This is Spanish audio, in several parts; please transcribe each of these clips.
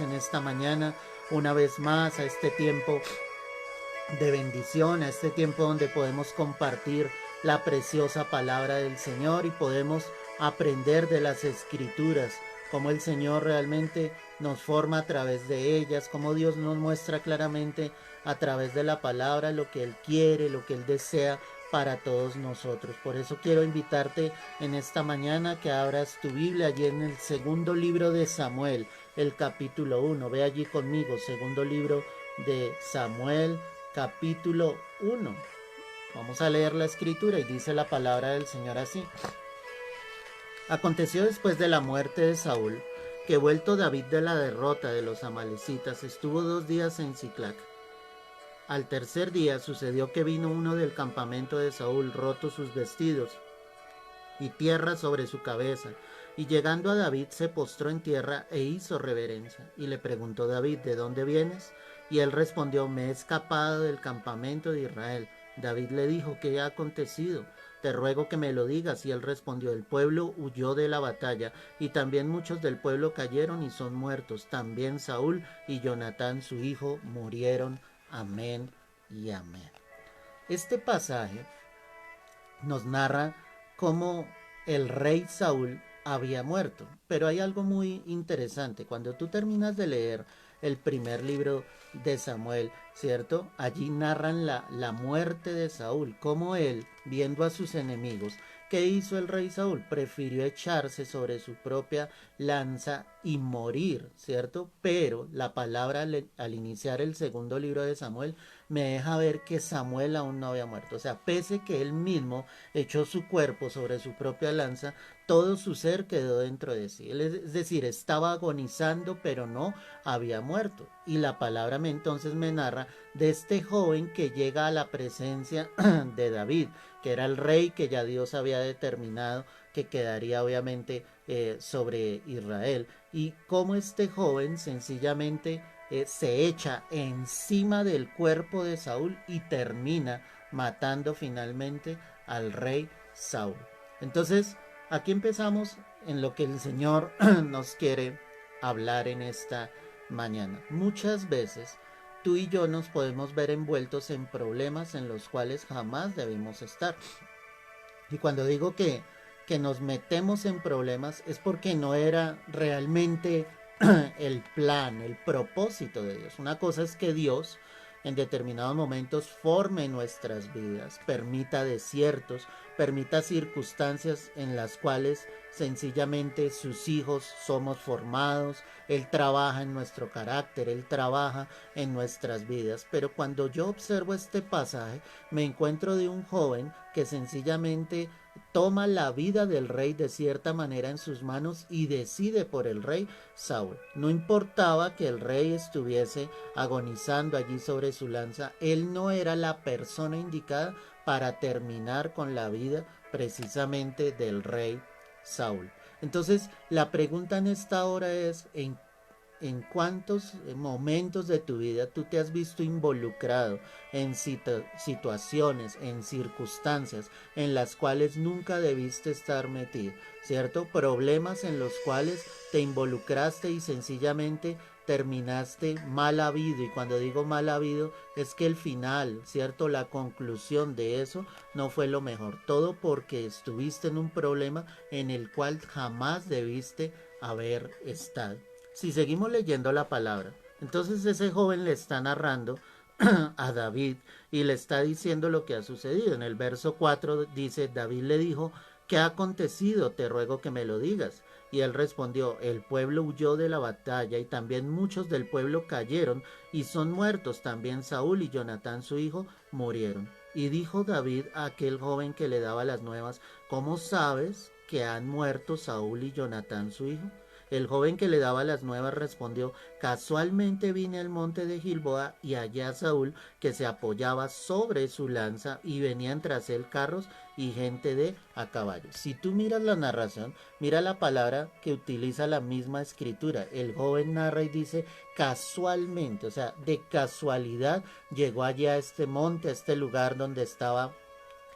en esta mañana una vez más a este tiempo de bendición, a este tiempo donde podemos compartir la preciosa palabra del Señor y podemos aprender de las escrituras, cómo el Señor realmente nos forma a través de ellas, cómo Dios nos muestra claramente a través de la palabra lo que Él quiere, lo que Él desea para todos nosotros. Por eso quiero invitarte en esta mañana que abras tu Biblia allí en el segundo libro de Samuel, el capítulo 1. Ve allí conmigo, segundo libro de Samuel, capítulo 1. Vamos a leer la escritura y dice la palabra del Señor así. Aconteció después de la muerte de Saúl, que vuelto David de la derrota de los amalecitas, estuvo 2 días en Siclac. Al tercer día sucedió que vino uno del campamento de Saúl, roto sus vestidos y tierra sobre su cabeza, y llegando a David se postró en tierra e hizo reverencia. Y le preguntó David, ¿de dónde vienes? Y él respondió, me he escapado del campamento de Israel. David le dijo, ¿qué ha acontecido? Te ruego que me lo digas. Y él respondió, el pueblo huyó de la batalla, y también muchos del pueblo cayeron y son muertos. También Saúl y Jonatán su hijo murieron. Amén y amén. Este pasaje nos narra cómo el rey Saúl había muerto. Pero hay algo muy interesante. Cuando tú terminas de leer el primer libro de Samuel, ¿cierto? Allí narran la muerte de Saúl, cómo él, viendo a sus enemigos, ¿qué hizo el rey Saúl? Prefirió echarse sobre su propia lanza y morir, ¿cierto? Pero la palabra al iniciar el segundo libro de Samuel me deja ver que Samuel aún no había muerto. O sea, pese que él mismo echó su cuerpo sobre su propia lanza, todo su ser quedó dentro de sí. Es decir, estaba agonizando, pero no había muerto. Y la palabra entonces me narra de este joven que llega a la presencia de David, que era el rey que ya Dios había determinado que quedaría obviamente sobre Israel. Y cómo este joven sencillamente se echa encima del cuerpo de Saúl y termina matando finalmente al rey Saúl. Entonces, aquí empezamos en lo que el Señor nos quiere hablar en esta mañana. Muchas veces tú y yo nos podemos ver envueltos en problemas en los cuales jamás debemos estar. Y cuando digo que nos metemos en problemas es porque no era realmente el plan, el propósito de Dios. Una cosa es que Dios en determinados momentos forme nuestras vidas, permita desiertos, permita circunstancias en las cuales sencillamente sus hijos somos formados, Él trabaja en nuestro carácter, Él trabaja en nuestras vidas. Pero cuando yo observo este pasaje, me encuentro de un joven que sencillamente toma la vida del rey de cierta manera en sus manos y decide por el rey Saúl. No importaba que el rey estuviese agonizando allí sobre su lanza, él no era la persona indicada para terminar con la vida precisamente del rey Saúl. Entonces, la pregunta en esta hora es, ¿en cuántos momentos de tu vida tú te has visto involucrado en situaciones, en circunstancias en las cuales nunca debiste estar metido? ¿Cierto? Problemas en los cuales te involucraste y sencillamente terminaste mal habido. Y cuando digo mal habido es que el final, ¿cierto? La conclusión de eso no fue lo mejor. Todo porque estuviste en un problema en el cual jamás debiste haber estado. Si seguimos leyendo la palabra, entonces ese joven le está narrando a David y le está diciendo lo que ha sucedido. En el verso 4 dice, David le dijo, ¿qué ha acontecido? Te ruego que me lo digas. Y él respondió, el pueblo huyó de la batalla y también muchos del pueblo cayeron y son muertos. También Saúl y Jonatán su hijo murieron. Y dijo David a aquel joven que le daba las nuevas, ¿cómo sabes que han muerto Saúl y Jonatán su hijo? El joven que le daba las nuevas respondió, casualmente vine al monte de Gilboa y hallé a Saúl que se apoyaba sobre su lanza y venían tras él carros y gente de a caballo. Si tú miras la narración, mira la palabra que utiliza la misma escritura. El joven narra y dice casualmente, o sea, de casualidad llegó allá a este monte, a este lugar donde estaba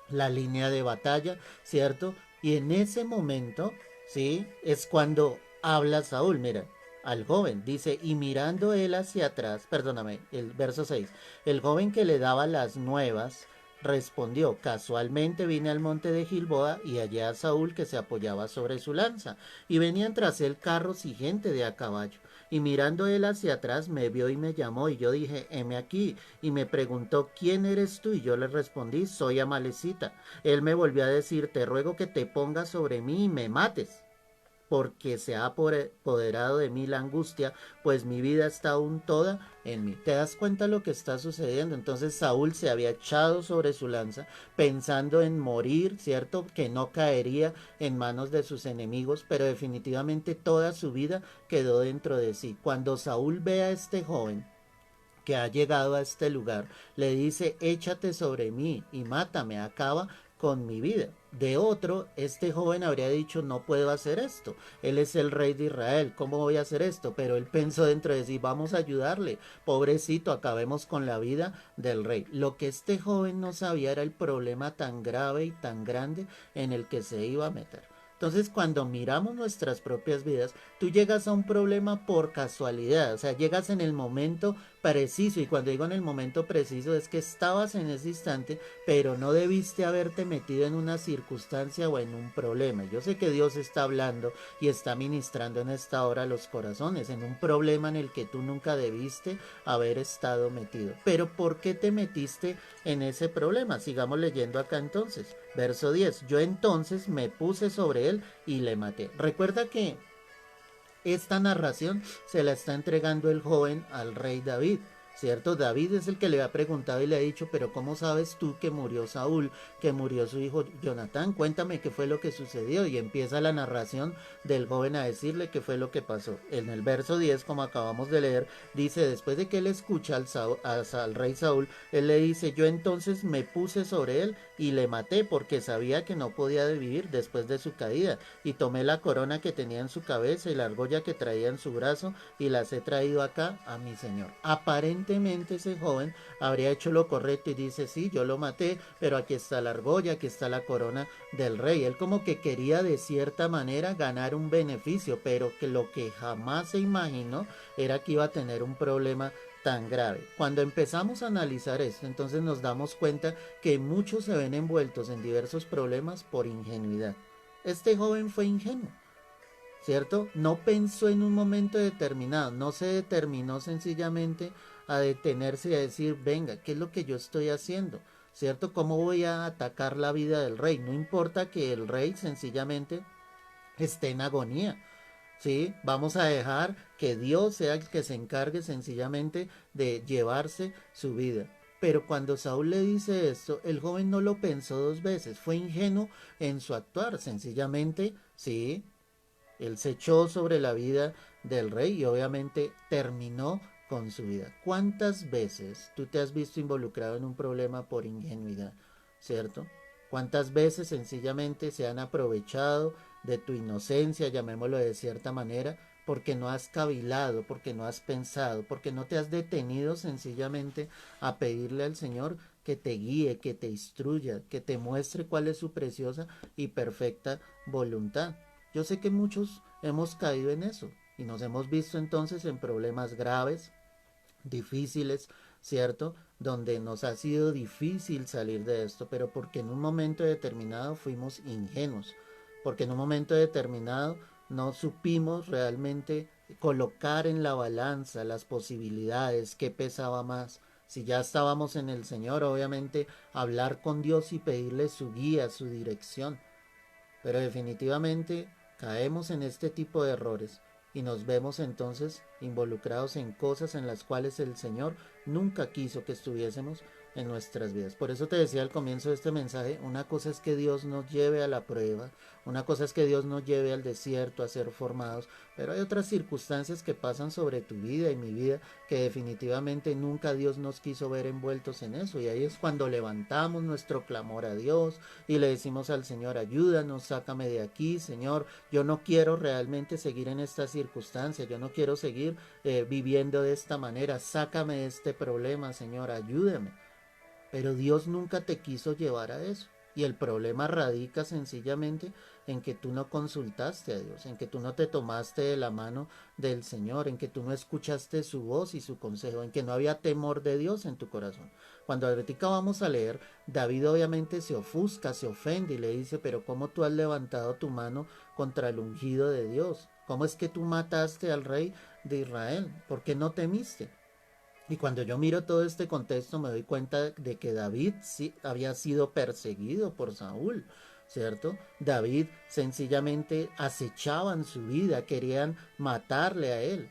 la línea de batalla, ¿cierto? Y en ese momento, ¿sí? Es cuando habla Saúl, mira. al joven. Dice, y mirando él hacia atrás, perdóname, el verso 6, el joven que le daba las nuevas respondió, casualmente vine al monte de Gilboa y hallé a Saúl que se apoyaba sobre su lanza, y venían tras él carros y gente de a caballo. Y mirando él hacia atrás me vio y me llamó, y yo dije, heme aquí, y me preguntó, ¿quién eres tú? Y yo le respondí, soy Amalecita. Él me volvió a decir, te ruego que te pongas sobre mí y me mates, porque se ha apoderado de mí la angustia, pues mi vida está aún toda en mí. ¿Te das cuenta lo que está sucediendo? Entonces Saúl se había echado sobre su lanza pensando en morir, ¿cierto? Que no caería en manos de sus enemigos, pero definitivamente toda su vida quedó dentro de sí. Cuando Saúl ve a este joven que ha llegado a este lugar, le dice, échate sobre mí y mátame, acaba con mi vida. De otro, este joven habría dicho, no puedo hacer esto, él es el rey de Israel, ¿cómo voy a hacer esto? Pero él pensó dentro de sí, vamos a ayudarle, pobrecito, acabemos con la vida del rey. Lo que este joven no sabía era el problema tan grave y tan grande en el que se iba a meter. Entonces, cuando miramos nuestras propias vidas, tú llegas a un problema por casualidad, o sea, llegas en el momento preciso, y cuando digo en el momento preciso es que estabas en ese instante, pero no debiste haberte metido en una circunstancia o en un problema. Yo sé que Dios está hablando y está ministrando en esta hora los corazones, en un problema en el que tú nunca debiste haber estado metido. Pero ¿por qué te metiste en ese problema? Sigamos leyendo acá entonces. Verso 10. Yo entonces me puse sobre él y le maté. Recuerda que esta narración se la está entregando el joven al rey David, ¿cierto? David es el que le ha preguntado y le ha dicho, pero ¿cómo sabes tú que murió Saúl, que murió su hijo Jonatán? Cuéntame qué fue lo que sucedió. Y empieza la narración del joven a decirle qué fue lo que pasó. En el verso 10, como acabamos de leer, dice, después de que él escucha al rey Saúl, él le dice, yo entonces me puse sobre él y le maté porque sabía que no podía vivir después de su caída, y tomé la corona que tenía en su cabeza y la argolla que traía en su brazo y las he traído acá a mi señor. Aparentemente ese joven habría hecho lo correcto y dice, sí, yo lo maté, pero aquí está la argolla, aquí está la corona del rey. Él como que quería de cierta manera ganar un beneficio, pero que lo que jamás se imaginó era que iba a tener un problema tan grave. Cuando empezamos a analizar esto, entonces nos damos cuenta que muchos se ven envueltos en diversos problemas por ingenuidad. Este joven fue ingenuo, ¿cierto? No pensó en un momento determinado, no se determinó sencillamente a detenerse y a decir, venga, ¿qué es lo que yo estoy haciendo? ¿Cierto? ¿Cómo voy a atacar la vida del rey? No importa que el rey sencillamente esté en agonía. ¿Sí? Vamos a dejar que Dios sea el que se encargue sencillamente de llevarse su vida. Pero cuando Saúl le dice esto, el joven no lo pensó dos veces, fue ingenuo en su actuar, sencillamente, sí, él se echó sobre la vida del rey y obviamente terminó con su vida. ¿Cuántas veces tú te has visto involucrado en un problema por ingenuidad? ¿Cierto? ¿Cuántas veces sencillamente se han aprovechado de tu inocencia, llamémoslo de cierta manera, porque no has cavilado, porque no has pensado, porque no te has detenido sencillamente a pedirle al Señor que te guíe, que te instruya, que te muestre cuál es su preciosa y perfecta voluntad? Yo sé que muchos hemos caído en eso y nos hemos visto entonces en problemas graves, difíciles, ¿cierto? Donde nos ha sido difícil salir de esto, pero porque en un momento determinado fuimos ingenuos, porque en un momento determinado no supimos realmente colocar en la balanza las posibilidades, qué pesaba más. Si ya estábamos en el Señor, obviamente hablar con Dios y pedirle su guía, su dirección. Pero definitivamente caemos en este tipo de errores y nos vemos entonces involucrados en cosas en las cuales el Señor nunca quiso que estuviésemos en nuestras vidas. Por eso te decía al comienzo de este mensaje, una cosa es que Dios nos lleve a la prueba, una cosa es que Dios nos lleve al desierto a ser formados, pero hay otras circunstancias que pasan sobre tu vida y mi vida que definitivamente nunca Dios nos quiso ver envueltos en eso, y ahí es cuando levantamos nuestro clamor a Dios y le decimos al Señor, ayúdanos, sácame de aquí, Señor, yo no quiero realmente seguir en esta circunstancia, yo no quiero seguir viviendo de esta manera, sácame de este problema, Señor, ayúdame. Pero Dios nunca te quiso llevar a eso. Y el problema radica sencillamente en que tú no consultaste a Dios, en que tú no te tomaste de la mano del Señor, en que tú no escuchaste su voz y su consejo, en que no había temor de Dios en tu corazón. Cuando ahorita vamos a leer, David obviamente se ofusca, se ofende y le dice, pero ¿cómo tú has levantado tu mano contra el ungido de Dios? ¿Cómo es que tú mataste al rey de Israel? ¿Por qué no temiste? Y cuando yo miro todo este contexto me doy cuenta de que David sí había sido perseguido por Saúl, ¿cierto? David sencillamente acechaban su vida, querían matarle a él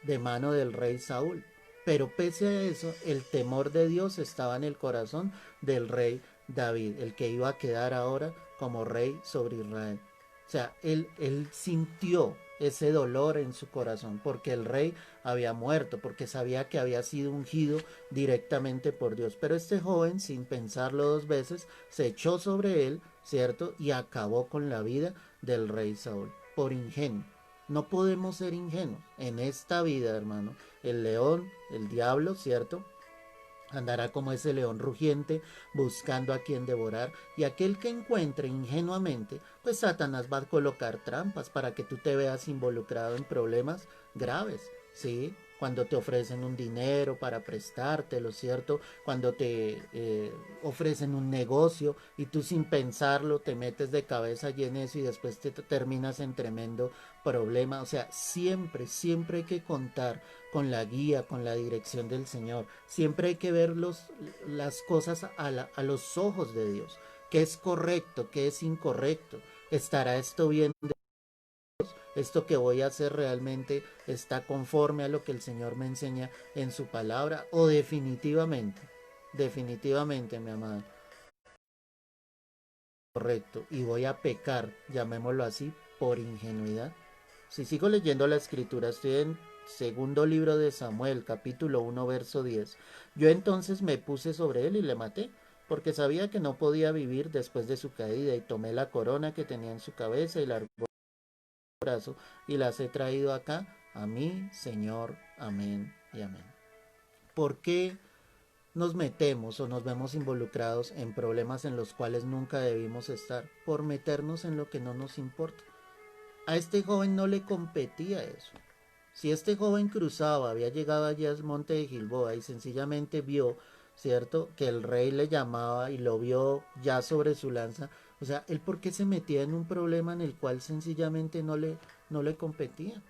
de mano del rey Saúl. Pero pese a eso, el temor de Dios estaba en el corazón del rey David, el que iba a quedar ahora como rey sobre Israel. O sea, él sintió ese dolor en su corazón porque el rey había muerto, porque sabía que había sido ungido directamente por Dios. Pero este joven, sin pensarlo dos veces, se echó sobre él, ¿cierto? Y acabó con la vida del rey Saúl, por ingenuo. No podemos ser ingenuos en esta vida, hermano. El león, el diablo, ¿cierto? Andará como ese león rugiente buscando a quien devorar, y aquel que encuentre ingenuamente, pues Satanás va a colocar trampas para que tú te veas involucrado en problemas graves, ¿sí? Cuando te ofrecen un dinero para prestártelo, ¿cierto? Cuando te ofrecen un negocio y tú sin pensarlo te metes de cabeza y en eso y después te terminas en tremendo problema. O sea, siempre, siempre hay que contar con la guía, con la dirección del Señor. Siempre hay que ver las cosas a los ojos de Dios. ¿Qué es correcto? ¿Qué es incorrecto? ¿Estará esto bien? ¿Esto que voy a hacer realmente está conforme a lo que el Señor me enseña en su palabra? ¿O definitivamente, definitivamente, mi amada, correcto, y voy a pecar, llamémoslo así, por ingenuidad? Si sigo leyendo la escritura, estoy en segundo libro de Samuel, capítulo 1, verso 10. Yo entonces me puse sobre él y le maté, porque sabía que no podía vivir después de su caída, y tomé la corona que tenía en su cabeza y la argó en su brazo, y las he traído acá a mí, Señor. Amén y amén. ¿Por qué nos metemos o nos vemos involucrados en problemas en los cuales nunca debimos estar? Por meternos en lo que no nos importa. A este joven no le competía eso. Si este joven cruzaba, había llegado allí al monte de Gilboa y sencillamente vio, ¿cierto?, que el rey le llamaba y lo vio ya sobre su lanza. O sea, él por qué se metía en un problema en el cual sencillamente no le competía.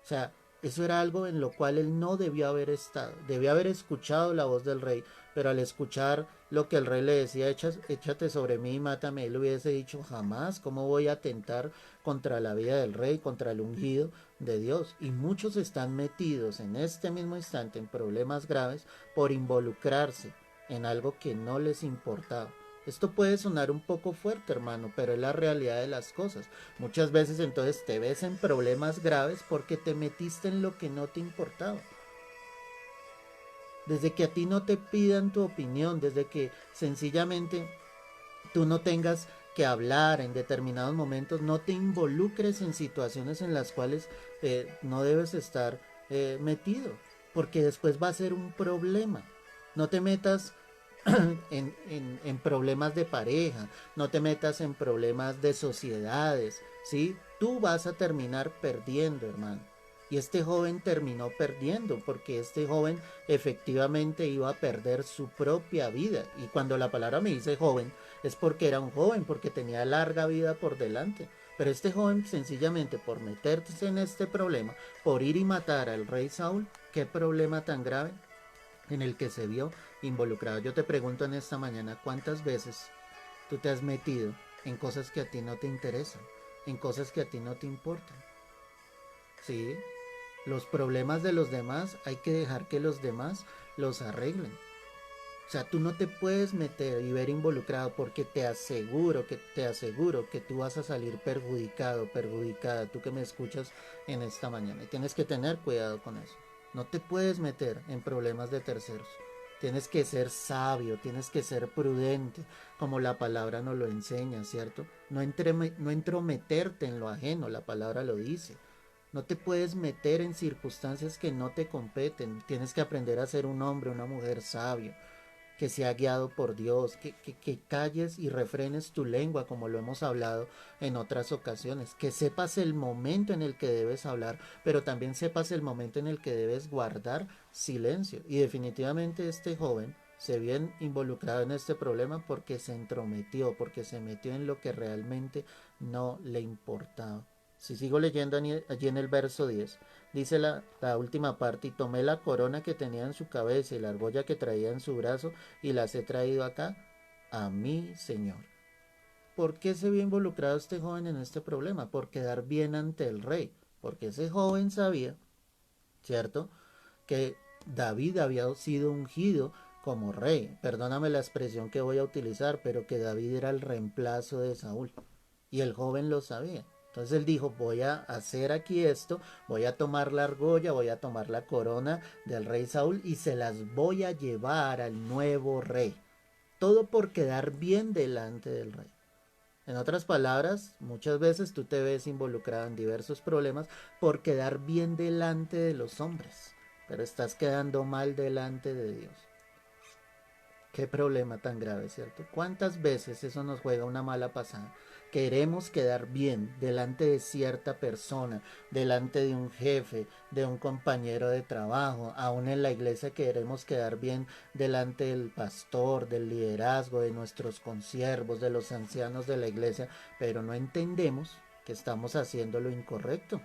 O sea, eso era algo en lo cual él no debió haber estado. Debió haber escuchado la voz del rey, pero al escuchar lo que el rey le decía, échate sobre mí y mátame, él hubiese dicho, jamás, ¿cómo voy a atentar contra la vida del rey, contra el ungido de Dios? Y muchos están metidos en este mismo instante en problemas graves por involucrarse en algo que no les importaba. Esto puede sonar un poco fuerte, hermano, pero es la realidad de las cosas. Muchas veces entonces te ves en problemas graves porque te metiste en lo que no te importaba. Desde que a ti no te pidan tu opinión, desde que sencillamente tú no tengas que hablar en determinados momentos, no te involucres en situaciones en las cuales no debes estar metido, porque después va a ser un problema. No te metas en problemas de pareja, no te metas en problemas de sociedades, ¿sí? Tú vas a terminar perdiendo, hermano. Y este joven terminó perdiendo porque este joven efectivamente iba a perder su propia vida. Y cuando la palabra me dice joven, es porque era un joven, porque tenía larga vida por delante. Pero este joven sencillamente por meterse en este problema, por ir y matar al rey Saúl, qué problema tan grave en el que se vio involucrado. Yo te pregunto en esta mañana, ¿cuántas veces tú te has metido en cosas que a ti no te interesan, en cosas que a ti no te importan? Sí, los problemas de los demás hay que dejar que los demás los arreglen. O sea, tú no te puedes meter y ver involucrado porque te aseguro que tú vas a salir perjudicado, perjudicada, tú que me escuchas en esta mañana. Y tienes que tener cuidado con eso. No te puedes meter en problemas de terceros. Tienes que ser sabio, tienes que ser prudente, como la palabra nos lo enseña, ¿cierto? No entrometerte en lo ajeno, la palabra lo dice. No te puedes meter en circunstancias que no te competen. Tienes que aprender a ser un hombre, una mujer sabio. que sea guiado por Dios, que calles y refrenes tu lengua, como lo hemos hablado en otras ocasiones, que sepas el momento en el que debes hablar, pero también sepas el momento en el que debes guardar silencio. Y definitivamente este joven se vio involucrado en este problema porque se entrometió, porque se metió en lo que realmente no le importaba. Si sigo leyendo allí en el verso 10, dice la última parte: y tomé la corona que tenía en su cabeza y la argolla que traía en su brazo y las he traído acá a mi Señor. ¿Por qué se vio involucrado este joven en este problema? Por quedar bien ante el rey. Porque ese joven sabía, ¿cierto?, que David había sido ungido como rey. Perdóname la expresión que voy a utilizar, pero que David era el reemplazo de Saúl. Y el joven lo sabía. Entonces él dijo: voy a hacer aquí esto, voy a tomar la argolla, voy a tomar la corona del rey Saúl y se las voy a llevar al nuevo rey. Todo por quedar bien delante del rey. En otras palabras, muchas veces tú te ves involucrado en diversos problemas por quedar bien delante de los hombres, pero estás quedando mal delante de Dios. Qué problema tan grave, ¿cierto? ¿Cuántas veces eso nos juega una mala pasada? Queremos quedar bien delante de cierta persona, delante de un jefe, de un compañero de trabajo, aún en la iglesia queremos quedar bien delante del pastor, del liderazgo, de nuestros consiervos, de los ancianos de la iglesia, pero no entendemos que estamos haciendo lo incorrecto.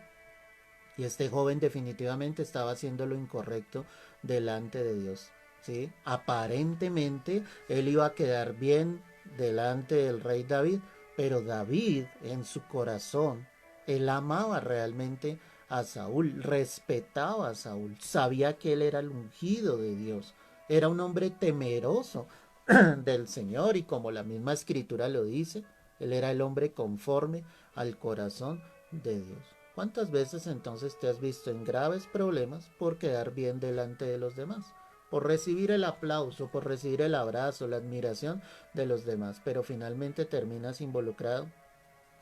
Y este joven definitivamente estaba haciendo lo incorrecto delante de Dios. ¿Sí? Aparentemente él iba a quedar bien delante del rey David, pero David en su corazón, él amaba realmente a Saúl, respetaba a Saúl, sabía que él era el ungido de Dios, era un hombre temeroso del Señor, y como la misma escritura lo dice, él era el hombre conforme al corazón de Dios. ¿Cuántas veces entonces te has visto en graves problemas por quedar bien delante de los demás? Por recibir el aplauso, por recibir el abrazo, la admiración de los demás, pero finalmente terminas involucrado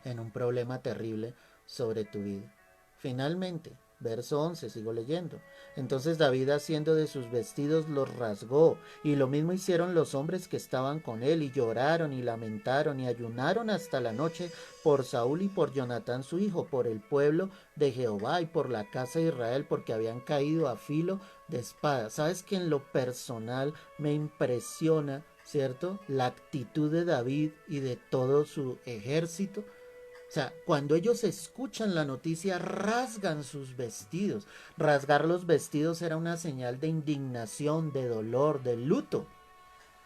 en un problema terrible sobre tu vida. Finalmente, verso 11, sigo leyendo. Entonces David, haciendo de sus vestidos, los rasgó, y lo mismo hicieron los hombres que estaban con él, y lloraron y lamentaron y ayunaron hasta la noche por Saúl y por Jonatán su hijo, por el pueblo de Jehová y por la casa de Israel, porque habían caído a filo de espada. Sabes que en lo personal me impresiona, ¿cierto?, la actitud de David y de todo su ejército. O sea, cuando ellos escuchan la noticia, rasgan sus vestidos. Rasgar los vestidos era una señal de indignación, de dolor, de luto.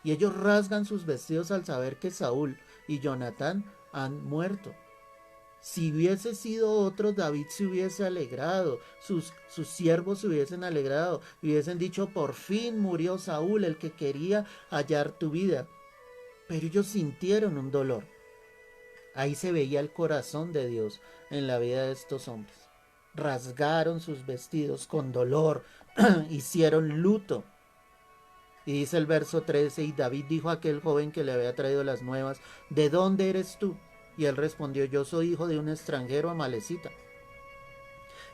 Y ellos rasgan sus vestidos al saber que Saúl y Jonatán han muerto. Si hubiese sido otro, David se hubiese alegrado, sus siervos se hubiesen alegrado, y hubiesen dicho: por fin murió Saúl, el que quería hallar tu vida. Pero ellos sintieron un dolor. Ahí se veía el corazón de Dios en la vida de estos hombres. Rasgaron sus vestidos con dolor, hicieron luto. Y dice el verso 13: y David dijo a aquel joven que le había traído las nuevas: ¿de dónde eres tú? Y él respondió: yo soy hijo de un extranjero amalecita.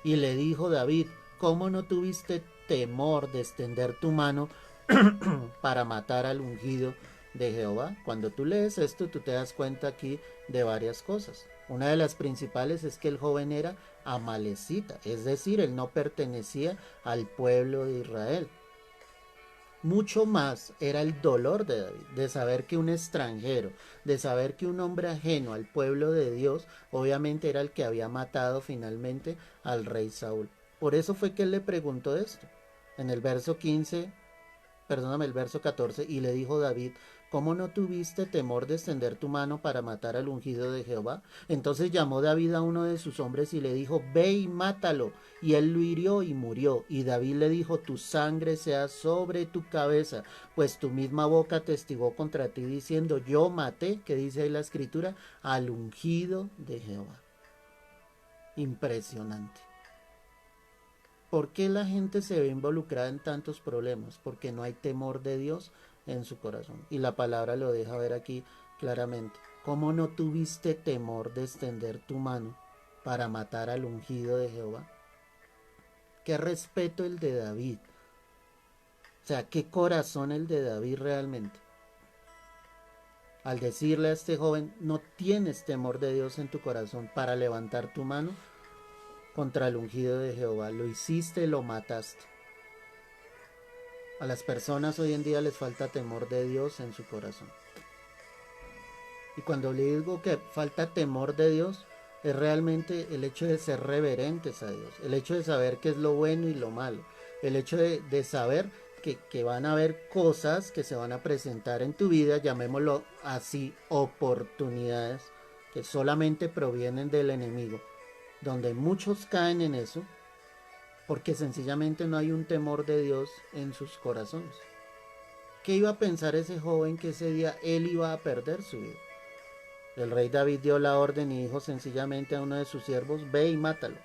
Y le dijo David: ¿cómo no tuviste temor de extender tu mano para matar al ungido de Jehová? Cuando tú lees esto, tú te das cuenta aquí de varias cosas. Una de las principales es que el joven era amalecita, es decir, él no pertenecía al pueblo de Israel. Mucho más era el dolor de David, de saber que un extranjero, de saber que un hombre ajeno al pueblo de Dios, obviamente era el que había matado finalmente al rey Saúl. Por eso fue que él le preguntó esto. En el verso 15, perdóname, el verso 14, y le dijo David: ¿cómo no tuviste temor de extender tu mano para matar al ungido de Jehová? Entonces llamó David a uno de sus hombres y le dijo: ve y mátalo. Y él lo hirió y murió. Y David le dijo: tu sangre sea sobre tu cabeza, pues tu misma boca testigó contra ti diciendo: yo maté, que dice ahí la escritura, al ungido de Jehová. Impresionante. ¿Por qué la gente se ve involucrada en tantos problemas? Porque no hay temor de Dios en su corazón. Y la palabra lo deja ver aquí claramente. ¿Cómo no tuviste temor de extender tu mano para matar al ungido de Jehová? Qué respeto el de David. O sea, qué corazón el de David realmente. Al decirle a este joven, no tienes temor de Dios en tu corazón para levantar tu mano contra el ungido de Jehová. Lo hiciste, lo mataste. A las personas hoy en día les falta temor de Dios en su corazón. Y cuando le digo que falta temor de Dios, es realmente el hecho de ser reverentes a Dios, el hecho de saber qué es lo bueno y lo malo, el hecho de saber que van a haber cosas que se van a presentar en tu vida, llamémoslo así, oportunidades que solamente provienen del enemigo, donde muchos caen en eso, porque sencillamente no hay un temor de Dios en sus corazones. ¿Qué iba a pensar ese joven que ese día él iba a perder su vida? El rey David dio la orden y dijo sencillamente a uno de sus siervos, ve y mátalo.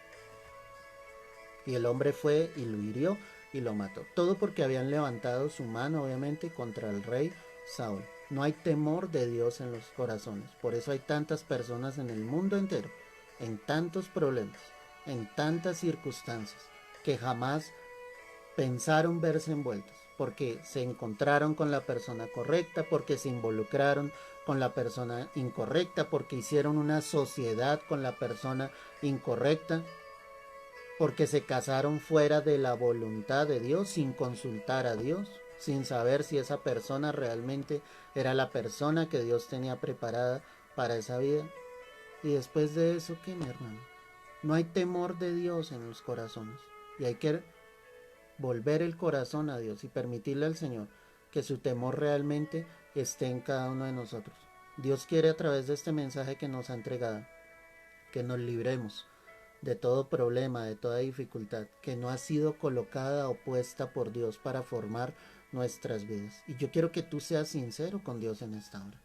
Y el hombre fue y lo hirió y lo mató. Todo porque habían levantado su mano, obviamente, contra el rey Saúl. No hay temor de Dios en los corazones. Por eso hay tantas personas en el mundo entero, en tantos problemas, en tantas circunstancias, que jamás pensaron verse envueltos, porque se encontraron con la persona correcta, porque se involucraron con la persona incorrecta, porque hicieron una sociedad con la persona incorrecta, porque se casaron fuera de la voluntad de Dios, sin consultar a Dios, sin saber si esa persona realmente era la persona que Dios tenía preparada para esa vida. Y después de eso, ¿qué, mi hermano? No hay temor de Dios en los corazones. Y hay que volver el corazón a Dios y permitirle al Señor que su temor realmente esté en cada uno de nosotros. Dios quiere a través de este mensaje que nos ha entregado, que nos libremos de todo problema, de toda dificultad, que no ha sido colocada o puesta por Dios para formar nuestras vidas. Y yo quiero que tú seas sincero con Dios en esta hora.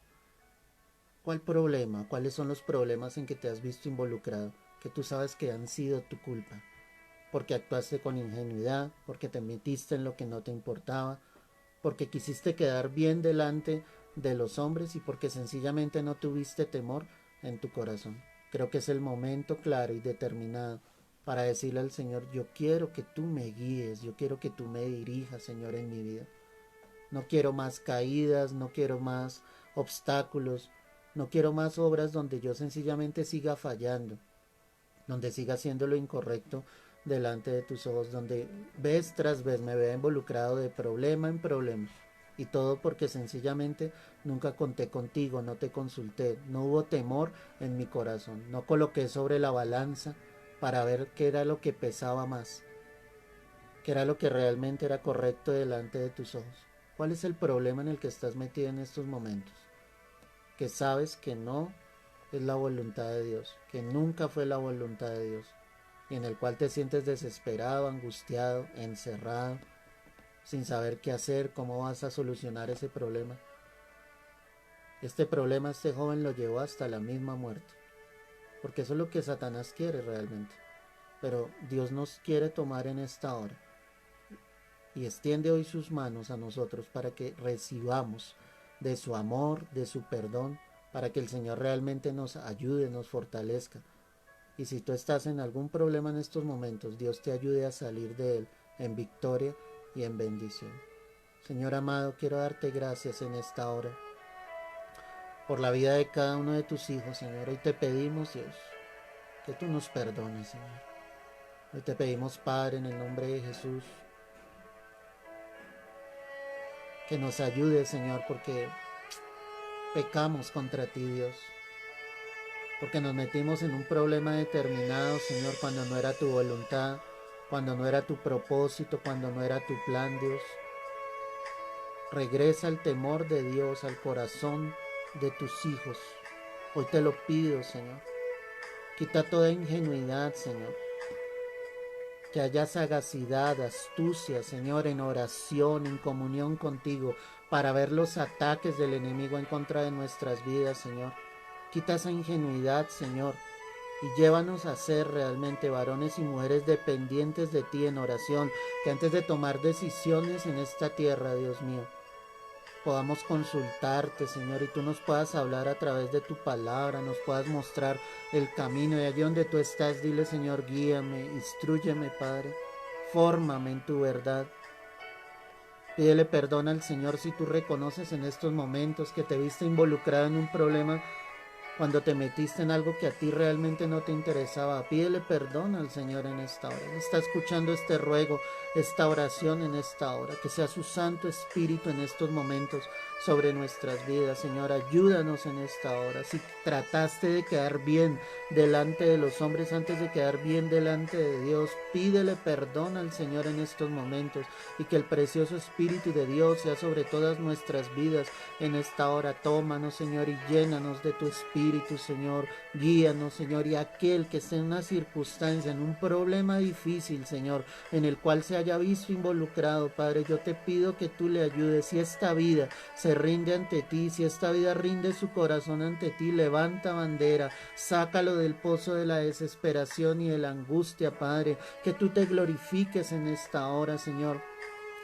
¿Cuál problema? ¿Cuáles son los problemas en que te has visto involucrado? Que tú sabes que han sido tu culpa. Porque actuaste con ingenuidad, porque te metiste en lo que no te importaba, porque quisiste quedar bien delante de los hombres y porque sencillamente no tuviste temor en tu corazón. Creo que es el momento claro y determinado para decirle al Señor, yo quiero que tú me guíes, yo quiero que tú me dirijas, Señor, en mi vida. No quiero más caídas, no quiero más obstáculos, no quiero más obras donde yo sencillamente siga fallando, donde siga haciendo lo incorrecto delante de tus ojos, donde vez tras vez me vea involucrado de problema en problema. Y todo porque sencillamente nunca conté contigo, no te consulté, no hubo temor en mi corazón, no coloqué sobre la balanza para ver qué era lo que pesaba más, qué era lo que realmente era correcto delante de tus ojos. ¿Cuál es el problema en el que estás metido en estos momentos? Que sabes que no es la voluntad de Dios, que nunca fue la voluntad de Dios, y en el cual te sientes desesperado, angustiado, encerrado, sin saber qué hacer, cómo vas a solucionar ese problema. Este problema este joven lo llevó hasta la misma muerte, porque eso es lo que Satanás quiere realmente. Pero Dios nos quiere tomar en esta hora y extiende hoy sus manos a nosotros para que recibamos de su amor, de su perdón, para que el Señor realmente nos ayude, nos fortalezca. Y si tú estás en algún problema en estos momentos, Dios te ayude a salir de él en victoria y en bendición. Señor amado, quiero darte gracias en esta hora por la vida de cada uno de tus hijos, Señor. Hoy te pedimos, Dios, que tú nos perdones, Señor. Hoy te pedimos, Padre, en el nombre de Jesús, que nos ayude, Señor, porque pecamos contra ti, Dios. Porque nos metimos en un problema determinado, Señor, cuando no era tu voluntad, cuando no era tu propósito, cuando no era tu plan, Dios. Regresa el temor de Dios al corazón de tus hijos. Hoy te lo pido, Señor. Quita toda ingenuidad, Señor. Que haya sagacidad, astucia, Señor, en oración, en comunión contigo, para ver los ataques del enemigo en contra de nuestras vidas, Señor. Quita esa ingenuidad, Señor, y llévanos a ser realmente varones y mujeres dependientes de ti en oración, que antes de tomar decisiones en esta tierra, Dios mío, podamos consultarte, Señor, y tú nos puedas hablar a través de tu palabra, nos puedas mostrar el camino, y allí donde tú estás, dile, Señor, guíame, instrúyeme, Padre, fórmame en tu verdad. Pídele perdón al Señor si tú reconoces en estos momentos que te viste involucrado en un problema cuando te metiste en algo que a ti realmente no te interesaba. Pídele perdón al Señor en esta hora. Él está escuchando este ruego, esta oración en esta hora. Que sea su Santo Espíritu en estos momentos sobre nuestras vidas. Señor, ayúdanos en esta hora. Si trataste de quedar bien delante de los hombres antes de quedar bien delante de Dios, pídele perdón al Señor en estos momentos y que el precioso Espíritu de Dios sea sobre todas nuestras vidas en esta hora. Tómanos, Señor, y llénanos de tu Espíritu, Señor. Guíanos, Señor, y aquel que esté en una circunstancia, en un problema difícil, Señor, en el cual se haya visto involucrado, Padre, yo te pido que tú le ayudes. Si esta vida se rinde ante ti, si esta vida rinde su corazón ante ti, levanta bandera, sácalo del pozo de la desesperación y de la angustia, Padre, que tú te glorifiques en esta hora, Señor.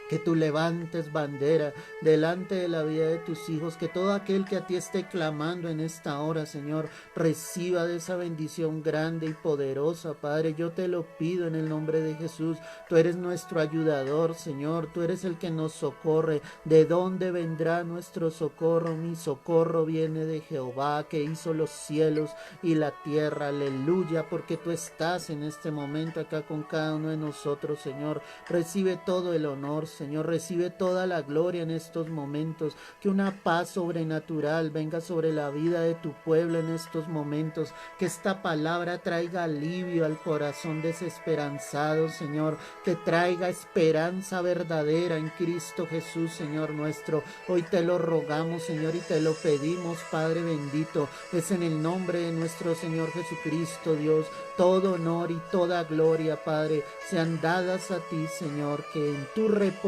Que tú levantes bandera delante de la vida de tus hijos, que todo aquel que a ti esté clamando en esta hora, Señor, reciba de esa bendición grande y poderosa, Padre. Yo te lo pido en el nombre de Jesús. Tú eres nuestro ayudador, Señor. Tú eres el que nos socorre. ¿De dónde vendrá nuestro socorro? Mi socorro viene de Jehová, que hizo los cielos y la tierra. Aleluya, porque tú estás en este momento acá con cada uno de nosotros, Señor. Recibe todo el honor, Señor, recibe toda la gloria en estos momentos. Que una paz sobrenatural venga sobre la vida de tu pueblo en estos momentos. Que esta palabra traiga alivio al corazón desesperanzado, Señor. Que traiga esperanza verdadera en Cristo Jesús, Señor nuestro. Hoy te lo rogamos, Señor, y te lo pedimos, Padre bendito. Es en el nombre de nuestro Señor Jesucristo, Dios. Todo honor y toda gloria, Padre, sean dadas a ti, Señor. Que en tu reposo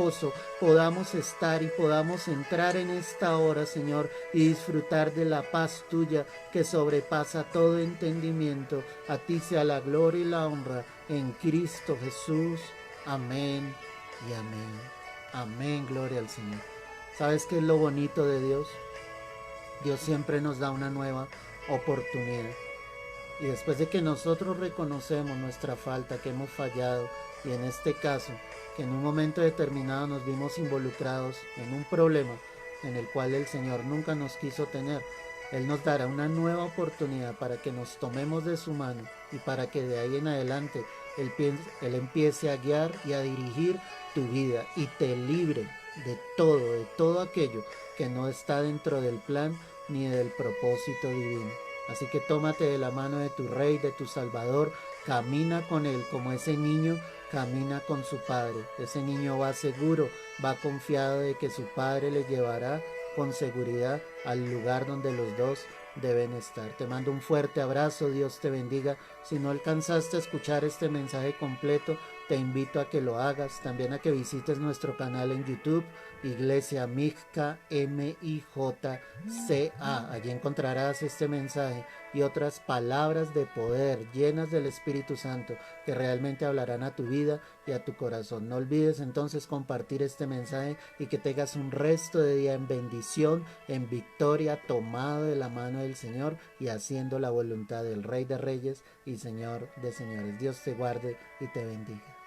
podamos estar y podamos entrar en esta hora, Señor, y disfrutar de la paz tuya que sobrepasa todo entendimiento. A ti sea la gloria y la honra en Cristo Jesús. Amén y amén. Amén, gloria al Señor. ¿Sabes qué es lo bonito de Dios? Dios siempre nos da una nueva oportunidad. Y después de que nosotros reconocemos nuestra falta, que hemos fallado, y en este caso, que en un momento determinado nos vimos involucrados en un problema en el cual el Señor nunca nos quiso tener, Él nos dará una nueva oportunidad para que nos tomemos de su mano y para que de ahí en adelante Él empiece a guiar y a dirigir tu vida y te libre de todo aquello que no está dentro del plan ni del propósito divino. Así que tómate de la mano de tu Rey, de tu Salvador, camina con Él como ese niño camina con su padre. Ese niño va seguro, va confiado de que su padre le llevará con seguridad al lugar donde los dos deben estar. Te mando un fuerte abrazo, Dios te bendiga. Si no alcanzaste a escuchar este mensaje completo, te invito a que lo hagas, también a que visites nuestro canal en YouTube, Iglesia Mijca, MIJCA. Allí encontrarás este mensaje y otras palabras de poder llenas del Espíritu Santo que realmente hablarán a tu vida y a tu corazón. No olvides entonces compartir este mensaje y que tengas un resto de día en bendición, en victoria, tomado de la mano del Señor y haciendo la voluntad del Rey de Reyes y Señor de Señores. Dios te guarde y te bendiga.